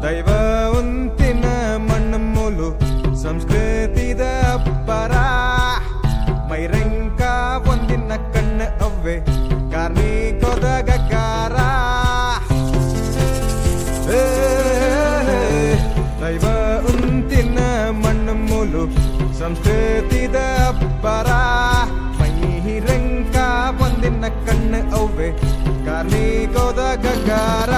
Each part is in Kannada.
ದೈವ ಉಂತಿನ ಮಣ್ಣು ಮೂಲು ಸಂಸ್ಕೃತಿದ ಅಬ್ಬರ ಮೈರಂಕ ಒಂದಿನ ಕಣ್ಣು ಅವ್ವೆ ಕಾರ್ಮಿಕದ ಗಗ್ಗಾರ ದೈವ ಉಂತಿನ ಮಣ್ಣು ಮೂಲು ಸಂಸ್ಕೃತಿದ ಅಬ್ಬರ ಮೈರಂಕ ಒಂದಿನ ಕಣ್ಣು ಅವ್ವೆ ಕಾರ್ಮಿಕದ ಗಗ್ಗಾರ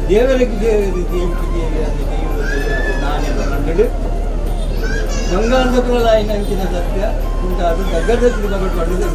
ದೇವರಿಗೆ ದೇವರಿಗೆ ನಾನೆಲ್ಲ ಕಂಡು ಬಂಗಾರದ ಪ್ರಲಾಯನ ಅಂಚಿನ ಸತ್ಯ ಉಂಟಾದ ಗಗ್ಗದ ತಿರುಗಲು ಪಡೆದು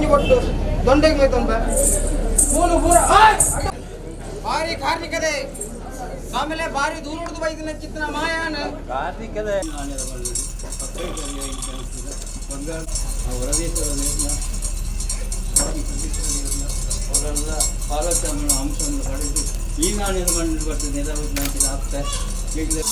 ಕೊಟ್ಟು ದೊಂಡೆಗೆ ಮೈತೊಂದ ಪೂಲು ಪೂರ ಭಾರಿ ಕಾರ್ಮಿಕತೆ ಆಮೇಲೆ ಭಾರಿ ದೂರ ಹಿಡಿದು ಬೈದಿನ ಚಿತ್ರ ಮಾಯಾನ ಕಾರ್ಮಿಕದ ಹೊರದೇಶದಲ್ಲ ಪಾರ್ವತಮ್ಮನ ಅಂಶವನ್ನು ಪಡೆದು ಈ ನಾಣ್ಯದ ಮಣ್ಣು ಬರ್ತದೆ ನೆಲವನ್ನು ಆಗ್ತಾ ಈಗಲೇ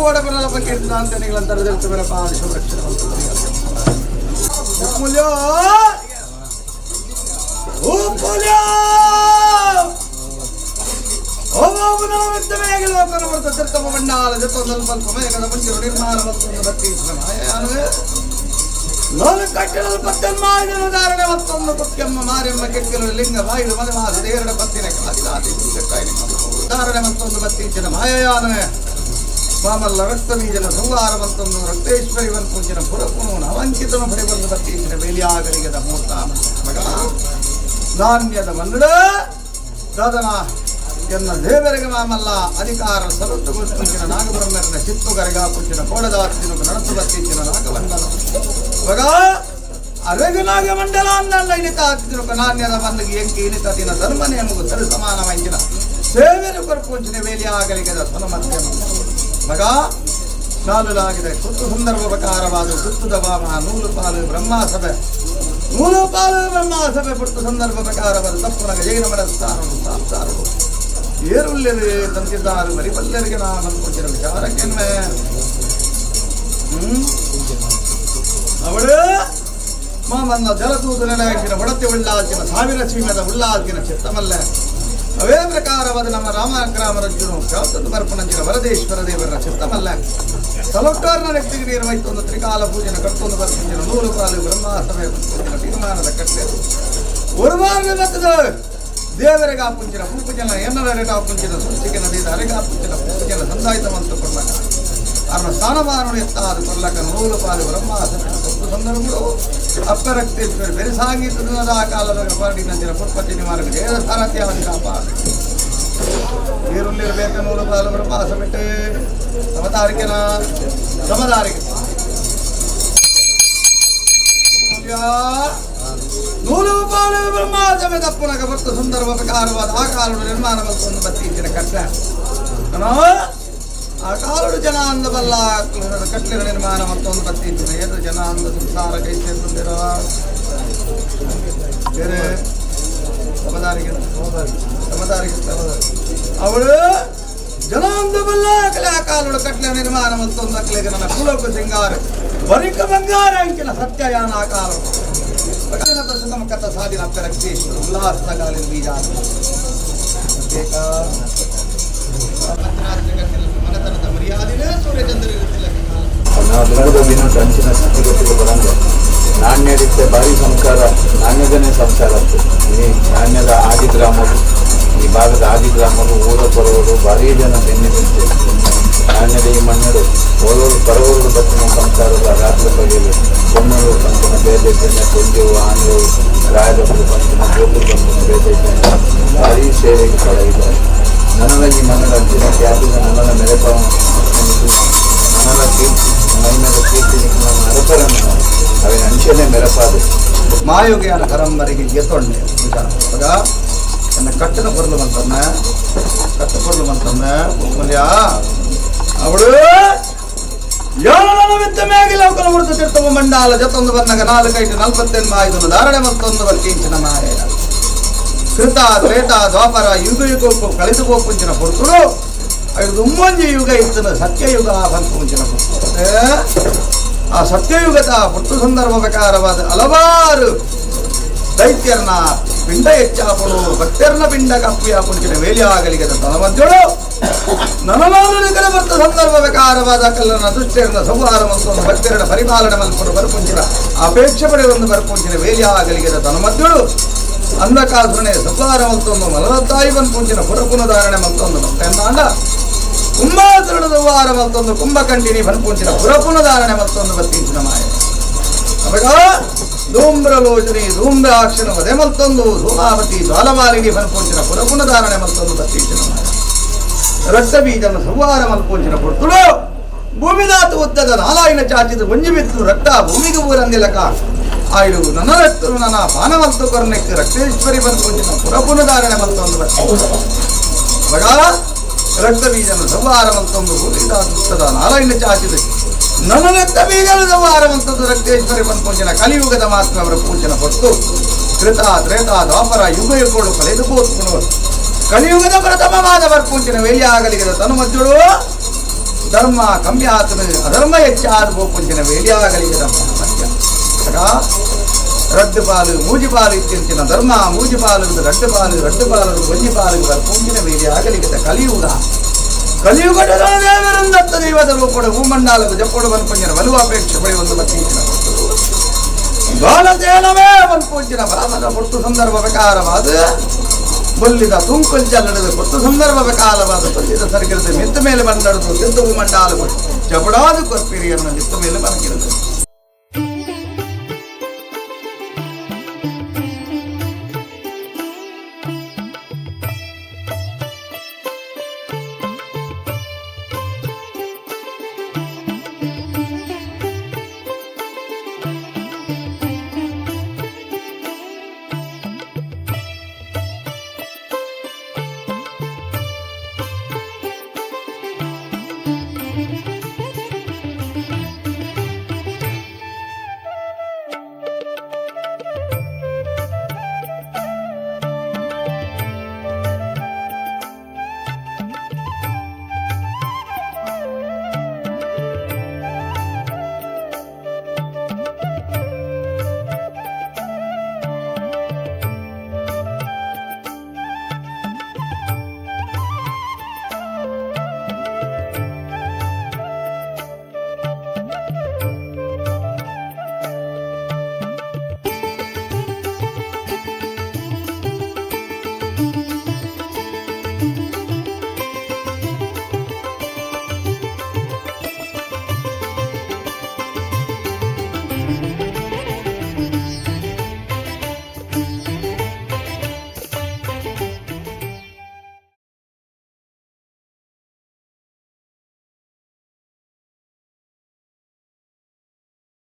ಓಡಬರಲ್ಲ ಬಗ್ಗೆ ಅಂತೇನಿಗಳಂತಾರೆ ಬೇರೆ ಪಾಲಿಸ ರಕ್ಷಣೆ ನಾನು ಕಟ್ಟಡದ ಪತ್ತನ್ಮಾಯನ ಧಾರಣೆ ಮತ್ತೊಂದು ಕುಕ್ಕೆಮ್ಮ ಮಾರೆಮ್ಮ ಕೆಕ್ಕಲು ಲಿಂಗ ಬಾಯಿಲು ಮನೆ ಮಾಸ ದೇವರ ಪತ್ತಿನ ಧಾರಣೆ ಮತ್ತೊಂದು ಬತ್ತೀಚಿನ ಮಾಯಯಾನ ಮಾಮಲ್ಲ ರಕ್ತ ಬೀಜನ ಸಂಹಾರ ಮತ್ತೊಂದು ರಕ್ತೇಶ್ವರಿ ಪೂಜನ ಪುರಪುನು ಅವಂಕಿತನು ಪಡೆಬಂದು ಬತ್ತೀಚಿನ ಬೇಲಿಯಾಗಲಿಗದ ಮೂರ್ತ ಮಗ ಧಾನ್ಯದ ಮನ್ನಡ ದಾದನ ಎನ್ನ ದೇವರಿಗೆ ಮಾಮಲ್ಲ ಅಧಿಕಾರ ಸಲತ್ತುಗೊಳಿಸಿನ ನಾಗಬ್ರಹ್ಮರನ ಚಿತ್ತುಗರಗ ಪುಂಚಿನ ಕೋಡದಾಸಿನ ನಡಸು ಬತ್ತೀಚಿನ ನಾಗಮಂಡಲ ಮಗ ಅರಗ ನಾಗಮಂಡಲ ಅಂದಲ್ಲ ಇನಿತ ಹಾಕಿದ್ರು ನಾಣ್ಯದ ಮಲ್ಲಿಗೆ ಎಂಕಿ ಇನಿತ ದಿನ ಧರ್ಮನೇ ಮುಗು ಸರಿ ಸಮಾನವಂಚಿನ ಸೇವೆನು ಕೊರ್ಪುಂಚಿನ ಬೇಲಿ ಆಗಲಿಗದ ಸನಮಧ್ಯ ಮಗ ನಾಲುಲಾಗಿದೆ ಸುತ್ತು ಸಂದರ್ಭ ಪ್ರಕಾರವಾದ ಸುತ್ತದ ವಾಮ ನೂಲು ಪಾಲು ಬ್ರಹ್ಮಸಭೆ ಪುಟ್ಟು ಸಂದರ್ಭ ಪ್ರಕಾರವಾದ ತಪ್ಪುನಗ ಜೈನ ಮರ ಸ್ಥಾನವು ಏರುಲ್ಲದೆ ತಂತಿದ್ದಾರೆ ಬರಿಬಲ್ಲರಿಗೆ ನಾ ಅನ್ಕೊಂತಿರ ವಿಚಾರಕ್ಕೆನ್ವೆ ಅವಳು ಮಾಮನ್ನ ಜಲದೂತ ನೆಲೆಯಾಗಿನ ಒಡತೆ ಉಳ್ಳಾಚಿನ ಸಾವಿರ ಸೀಮದ ಉಳ್ಳಾಚಿನ ಚಿತ್ತಮಲ್ಲ ಅವೇ ಪ್ರಕಾರವಾದ ನಮ್ಮ ರಾಮಗ್ರಾಮರಜ್ಜುನು ಪ್ರಾಪ್ತದ ಬರ್ಪಣಂಚಿನ ವರದೇಶ್ವರ ದೇವರ ಚಿತ್ತಮಲ್ಲ ಸಲೊಟ್ಟಾರ್ನ ವ್ಯಕ್ತಿಗೆ ನಿರ್ವಹಿಸೊಂದು ತ್ರಿಕಾಲ ಪೂಜೆನ ಕಟ್ಟೊಂದು ಬರ್ಪಂಚಿನ ನೂರು ಕಾಲು ಬ್ರಹ್ಮಸಭೆ ತೀರ್ಮಾನದ ಕಟ್ಟೆ ಒಂದು ವಾರದ ಮತ್ತದ ದೇವರಿಗೆ ಆಪುಂಚಿನ ಪೂಪಜನ ಎನ್ನರ ಆಪುಂಚಿನ ಸೃಷ್ಟಿಗೆ ನದಿದ ಅರೆಗಾಪುಂಚಿನ ಪೂಪಜನ ಸಂದಾಯಿತವಂತ ಕೊಡ್ಲಕ ಅವನ ಸ್ಥಾನಮಾನವನ್ನು ಎತ್ತಾದ ಕೊಡ್ಲಕ ನೂರು ಪಾಲು ಬ್ರಹ್ಮಸಭೆ ಸಂದರ್ಭಗಳು ಅಪ್ಪರಕ್ತೇಶ್ವರಿ ಬೇರೆ ಸಾಂಗೀತದ ಆ ಕಾಲದ ಪಾಡಿನಂಚಿನ ಪುಷ್ಪತಿ ನಿವಾರಕ ದೇವರ ಸಾರಥ್ಯವನ್ನು ಕಾಪಾಡ ಈರುಳ್ಳಿರಬೇಕು ನೂರು ಪಾಲು ಬ್ರಹ್ಮಸಭೆ ಸಮದಾರಿಕೆ ನೂರು ಪಾಲು ಬ್ರಹ್ಮಸಭೆ ತಪ್ಪುನಗ ಬತ್ತು ಸಂದರ್ಭ ಪ್ರಕಾರವಾದ ಆ ಕಾಲದ ನಿರ್ಮಾಣ ಮತ್ತೊಂದು ಬತ್ತೀಚಿನ ಕಟ್ಟ ಆ ಕಾಲುಡು ಜನ ಅಂದಬಲ್ಲ ಕಟ್ಲಿನ ನಿರ್ಮಾಣ ಮತ್ತೊಂದು ಬತ್ತೀಚಿನ ಏನು ಜನ ಅಂದ ಸಂಸಾರ ಕೈ ಸೇರ್ಕೊಂಡಿರೋ ಬೇರೆ ಸಮದಾರಿಗೆ ಅವಳು ಜನ ಅಂದಬಲ್ಲ ಅಕಲೆ ಆ ಕಾಲುಡು ಕಟ್ಲಿನ ನಿರ್ಮಾಣ ಮತ್ತೊಂದು ಅಕ್ಲೆಗೆ ನನ್ನ ಕುಲೋಕ ಸಿಂಗಾರ ಬರಿಕ ಬಂಗಾರ ಅಂಕಿನ ಸತ್ಯಯಾನ ಆ ಕಾಲು ಸುಗಮಕತ ಸಾಧಿನ ಅಪ್ಪರಕ್ತೇಶ್ವರ ಉಲ್ಲಾಸದ ಕಾಲಿನ ಬೀಜ ಮನತನದ ಮರ್ಯಾದೆನೇ ಸೂರ್ಯಚಂದ್ರ ಇರುತ್ತಿಲ್ಲ ಅಂಚಿನ ಸ್ಥಿತಿಗತಿಗೆ ಬರಂಗೆ ನಾಣ್ಯದಿತ್ತೆ ಭಾರಿ ಸಂಸ್ಕಾರ ನಾಣ್ಯದನೇ ಸಂಸ್ಕಾರ ಈ ನಾಣ್ಯದ ಆದಿಗ್ರಾಮರು ಈ ಭಾಗದ ಆದಿಗ್ರಾಮರು ಊರ ಪರವರು ಭಾರಿ ಜನ ಬೆನ್ನಿದಂತೆ ನಾಣ್ಯದ ಈ ಮಣ್ಣರು ಓರೋರು ಪರವರು ಬಚ್ಚಿನ ಸಂಸ್ಕಾರದ ರಾತ್ರಿ ಬಗೆಯಲ್ಲಿ ಕೊಣ್ಣರು ಪಂಚನ ಬೇದೈತನೆ ಕೊಂಜು ಆಂಡ್ರು ರಾಯದವರು ಪಂಚನ ಜ್ಯೋತಿ ಪಂಚನ ಬೇದೈತನೆ ಭಾರಿ ಸೇವೆಗೆ ಪಡೆಯಿದ್ದಾರೆ ನನಗ ಈ ಮಣ್ಣದ ಅಂಚಿನ ಖ್ಯಾತಿನ ನನಲ ಮೆರೆಪ ನನಲ ಕೀರ್ತಿ ಮೈಮೇಲೆ ಕೀರ್ತಿ ಅರಸರನ್ನು ಅವಿನ ಅಂಚನೆ ಮೆರಪಾದು ಮಾಯೋಗಿಯನ ಕರಂಬರಿಗೆ ಎತ್ತೊಂಡೆ ಆಗ ನನ್ನ ಕಟ್ಟದ ಪೊರ್ಲು ಬಂತಮ್ಮ ಮುಲ್ಯ ಅವಳು ಯಾವಿತ್ತ ಮೇಗಿಲ ಮುಡಿದು ತಿರ್ತವ ಮಂಡಾಲ ಜತ್ತೊಂದು ಬಂದಾಗ 4-5-45 ಧಾರಣೆ ಮತ್ತೊಂದು ಬರ್ಕಿಂಚಿನ ಮಾಯ ಕೃತ ತ್ರೇತ ದ್ವಾಪರ ಯುಗಕ್ಕೂ ಕಳಿದುಕೋಪುಂಚಿನ ಪುರುಷರು ಐದು ಮುಂಜಿ ಯುಗ ಇತ್ತನ ಸತ್ಯಯುಗ ಬಂತುಂಚಿನ ಪುರುಷರು ಆ ಸತ್ಯಯುಗದ ಪುಟ್ಟು ಸಂದರ್ಭ ಪ್ರಕಾರವಾದ ಹಲವಾರು ದೈತ್ಯರನ್ನ ಪಿಂಡ ಹೆಚ್ಚಾಪನು ಭಕ್ತರನ್ನ ಪಿಂಡ ಕಪ್ಪಿಯ ಪುಂಚಿನ ವೇಲಿಯಾಗಲಿಗದ ತನಮಧ್ಯಳು ನನಮಾನುಗಳ ಬರ್ತ ಸಂದರ್ಭ ಪ್ರಕಾರವಾದ ಕಲ್ಲನ ದುಷ್ಟರನ್ನ ಸಂಹಾರ ಮತ್ತೊಂದು ಭಕ್ತರನ್ನ ಪರಿಪಾಲನೆ ಮಲ್ಪರು ಬರ್ಪುಂಚಿನ ಅಪೇಕ್ಷೆ ಪಡೆ ಒಂದು ಬರ್ಪುಂಚಿನ ವೇಲಿಯಾಗಲಿಗದ ತನಮಧ್ಯಳು ಅಂಧಕಾಸುರನೆ ಸಂಹಾರ ಮತ್ತೊಂದು ಮಲರತ್ತಾಯಿ ಬಂದ್ಪುಂಚಿನ ಪುರಪುನ ಧಾರಣೆ ಮತ್ತೊಂದು ಭಕ್ತನಾಂಡ ಕುಂಭಾಸುರನ ಸಂಹಾರ ಮತ್ತೊಂದು ಕುಂಭಕಂಠಿನಿ ಬಂದ್ಪುಂಚಿನ ಪುರಪುನ ಧಾರಣೆ ಮತ್ತೊಂದು ಬತ್ತೀಚಿನ ಮಾಯ ಅವಾಗ ಧೂಮ್ರಲೋಚನೆ ಧೂಮ್ರಾಕ್ಷನ ವಧೆ ಮತ್ತೊಂದು ಧೂಮಾವತಿ ಜ್ವಾಲಮಾಲಿನಿ ಬಂದ್ಪುಂಚಿನ ಪುರಪುನ ಧಾರಣೆ ಮತ್ತೊಂದು ಬತ್ತೀಚಿನ ಮಾಯ ರಕ್ತ ಬೀಜನ ಸಂಹಾರ ಮಲ್ಪುಂಚಿನ ಪುರ್ತುಳು ಭೂಮಿದಾತು ಉದ್ದದ ನಾಲಾಯಿನ ಚಾಚಿದ ಮುಂಜಿ ಬಿತ್ತು ರಕ್ತ ಭೂಮಿಗೆ ಊರಂದಿಲಕ ಆಯ್ದು ನನ್ನ ರಕ್ತರು ನನ್ನ ಪಾನಮಲ್ತು ಕೊರ್ನೆಕ್ಕೆ ರಕ್ತೇಶ್ವರಿ ಬಂದ್ಪುಂಚಿನ ಪುರಪುನ ಧಾರಣೆ ಮತ್ತೊಂದು ಬಗ ರಕ್ತ ಬೀಜನ ಸಂಹಾರ ಮತ್ತೊಂದು ಭೂಮಿದಾತುತ್ತದ ನಾಲಾಯಿನ ಚಾಚಿದ ನನ್ನ ರಕ್ತ ಬೀಜನ ಸಂಹಾರ ಮತ್ತೊಂದು ರಕ್ತೇಶ್ವರಿ ಬಂದ್ಪುಂಚಿನ ಕಲಿಯುಗದ ಮಾತ್ರ ಅವರ ಪೂಜನ ಪಟ್ಟು ಕೃತ ತ್ರೇತ ದ್ವಾಪರ ಯುಗಗಳು ಕಳೆದುಕೋತ್ಕೊಂಡು ಕಲಿಯುಗದ ಪ್ರಥಮವಾದ ಬರ್ಪುಂಚಿನ ವೇಲಿಯಾಗಲಿಗದ ತನು ಮಧ್ಯಳು ಧರ್ಮ ಕಮ್ಮಿ ಆತನು ಅಧರ್ಮ ಹೆಚ್ಚಾದ ಗೋಪುಂಚಿನ ವೇಲಿಯಾಗಲಿಗೆ ನಮ್ಮ ಮಧ್ಯ ರಡ್ಡು ಪಾಲು ಮೂಜಿ ಪಾಲು ಇತ್ಯಂಚಿನ ಧರ್ಮ ಮೂಜಿ ಪಾಲು ರಡ್ಡು ಪಾಲು ರಡ್ಡು ಪಾಲು ವಜ್ಜಿ ಪಾಲು ಪೂಂಜಿನ ವೇಲಿಯಾಗಲಿಗೆ ಕಲಿಯುಗ ಕಲಿಯುಗದತ್ತ ದೈವದ ರೂಪದ ಭೂಮಂಡಾಲದ ಜಪ್ಪಡು ಮನ್ಪಂಜನ ಬಲುವಾಪೇಕ್ಷೆ ಪಡೆ ಒಂದು ಮತ್ತೀಚಿನ ಬಾಲದೇನವೇ ಮನ್ಪೂಂಚಿನ ಭಾವದ ಹೊತ್ತು ಸಂದರ್ಭ ಪ್ರಕಾರವಾದ ಬೊಲ್ಲಿದ ತುಂಕೊಂಚಲ್ಲಡದ ಕೊತ್ತು ಸಂದರ್ಭ ಕಾಲವಾದ ತೊಲ್ಲಿದ ಸರ್ಗಿರದ ಮೆತ್ತ ಮೇಲೆ ಬಂದಡದು ಸಿದ್ಧವು ಮಂಡಾಲಗಳು ಜಪಡಾದ ಕೊರ್ಪಿರಿಯನ್ನು ನಿತ್ತ ಮೇಲೆ ಮಲಗಿರುತ್ತದೆ.